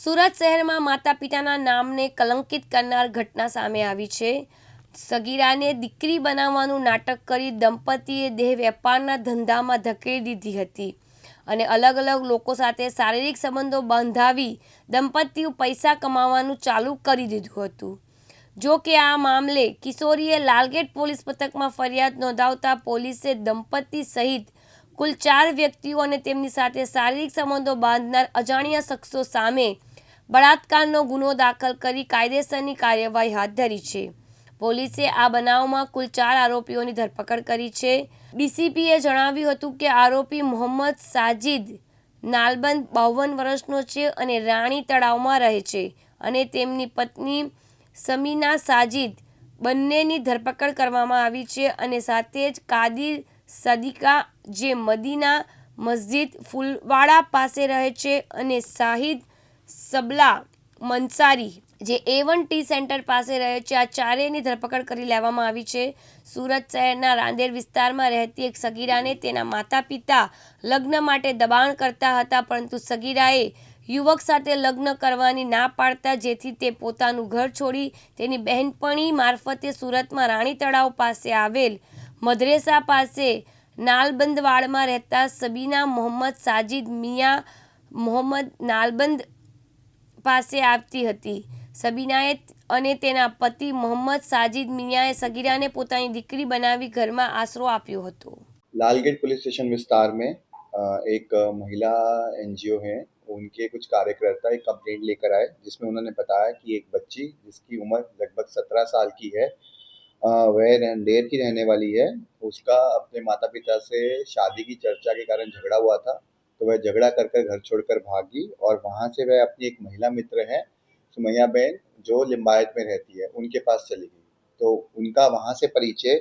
સુરત શહેરમાં માતા પિતાના નામને કલંકિત કરનાર ઘટના સામે આવી છે। સગીરાને દીકરી બનાવવાનું નાટક કરી દંપતીએ દેહ વેપારના ધંધામાં ધકેલી દીધી હતી અને અલગ અલગ લોકો સાથે શારીરિક સંબંધો બાંધાવી દંપતીઓ પૈસા કમાવાનું ચાલુ કરી દીધું હતું। જો કે આ મામલે કિશોરીએ લાલગેટ પોલીસ મથકમાં ફરિયાદ નોંધાવતા પોલીસે દંપતી સહિત કુલ 4 વ્યક્તિઓ અને તેમની સાથે શારીરિક સંબંધો બાંધનાર અજાણ્યા શખ્સો સામે બળાત્કારનો ગુનો દાખલ કરી કાયદેસરની કાર્યવાહી હાથ ધરી છે। પોલીસે આ બનાવમાં કુલ 4 આરોપીઓની ધરપકડ કરી છે। ડીસીપીએ જણાવ્યું હતું કે આરોપી મોહમ્મદ સાજિદ નાલબંદ 52 વર્ષનો છે અને રાણી તળાવમાં રહે છે અને તેમની પત્ની સમીના સાજિદ બંનેની ધરપકડ કરવામાં આવી છે અને સાથે જ કાદિર સદિકા જે મદીના મસ્જિદ ફૂલવાડા પાસે રહે છે અને શાહિદ સબલા મંસારી જે A1 ટી સેન્ટર પાસે રહે છે। આ ચારેયની ધરપકડ કરી લેવામાં આવી છે। સુરત શહેરના રાંદેર વિસ્તારમાં રહેતી એક સગીરાને તેના માતા પિતા લગ્ન માટે દબાણ કરતા હતા, પરંતુ સગીરાએ યુવક સાથે લગ્ન કરવાની ના પાડતા જેથી તે પોતાનું ઘર છોડી તેની બહેનપણી મારફતે સુરતમાં રાણી તળાવ પાસે આવેલ મદ્રેસા પાસે નાલબંદવાડમાં રહેતા સબીના મોહમ્મદ સાજિદ મિયા મોહમ્મદ નાલબંદ પાસે આવતી હતી। સબીનાએ અને તેના પતિ મોહમ્મદ સાજિદ મિયાએ સગીરાને પોતાની દીકરી બનાવી ઘરમાં આશરો આપ્યો હતો। लालगेट पुलिस स्टेशन विस्तार में एक महिला एनजीओ है, उनके कुछ कार्यकर्ता एक कंप्लेंट लेकर आए जिसमें उन्होंने बताया कि एक बच्ची जिसकी उम्र लगभग 17 साल की है, वह रंडेर की रहने वाली है। उसका अपने माता पिता से शादी की चर्चा के कारण झगड़ा हुआ था, तो वह झगड़ा कर घर छोड़कर भागी और वहाँ से वह अपनी एक महिला मित्र है सुमैया बहन जो लिम्बायत में रहती है, उनके पास चली गई। तो उनका वहाँ से परिचय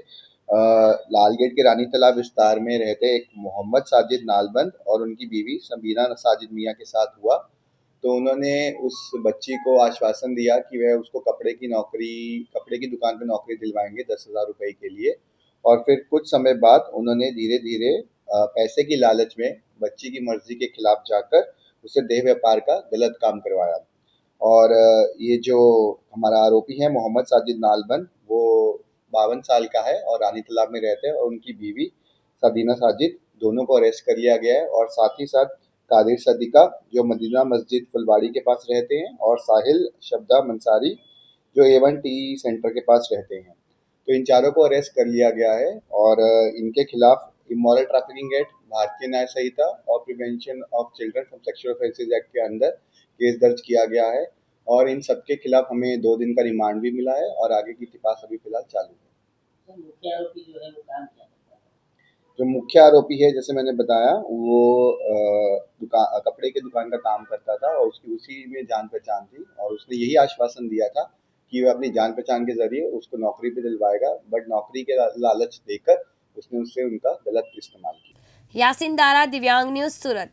लालगेट के रानी तालाब विस्तार में रहते एक मोहम्मद साजिद नालबंद और उनकी बीवी सबीना साजिद मियाँ के साथ हुआ। तो उन्होंने उस बच्ची को आश्वासन दिया कि वह उसको कपड़े की दुकान पे नौकरी दिलवाएंगे 10,000 रुपये के लिए। और फिर कुछ समय बाद उन्होंने धीरे धीरे पैसे की लालच में बच्ची की मर्जी के खिलाफ जाकर उससे देह व्यापार का गलत काम करवाया। और ये जो हमारा आरोपी है मोहम्मद साजिद नालबंद, वो 52 साल का है और रानी तालाब में रहते हैं, और उनकी बीवी सबीना साजिद, दोनों को अरेस्ट कर लिया गया है। और साथ ही साथ कादिर सदीका जो मदीना मस्जिद फुलवाड़ी के पास रहते हैं, और साहिल शब्दा मंसारी जो A1 टी सेंटर के पास रहते हैं। तो इन चारों को अरेस्ट कर लिया गया है और इनके खिलाफ इमोरल ट्रैफिकिंग एक्ट, भारतीय न्याय संहिता और prevention of children from sexual offences act के अंदर केस दर्ज किया गया है। और इन सबके खिलाफ हमें 2 दिन का रिमांड भी मिला है और आगे की तपास अभी फिलहाल चालू है। मुख्य आरोपी जो है वो काम क्या करता है? जो मुख्य आरोपी है, जैसे मैंने बताया, वो कपड़े के दुकान का काम करता था और उसकी उसी में जान पहचान थी, और उसने यही आश्वासन दिया था कि वह अपनी जान पहचान के जरिए उसको नौकरी पे दिलवाएगा, बट नौकरी के लालच देकर उसने उससे उनका गलत इस्तेमाल किया। यासिन दारा, दिव्यांग न्यूज़, सूरत।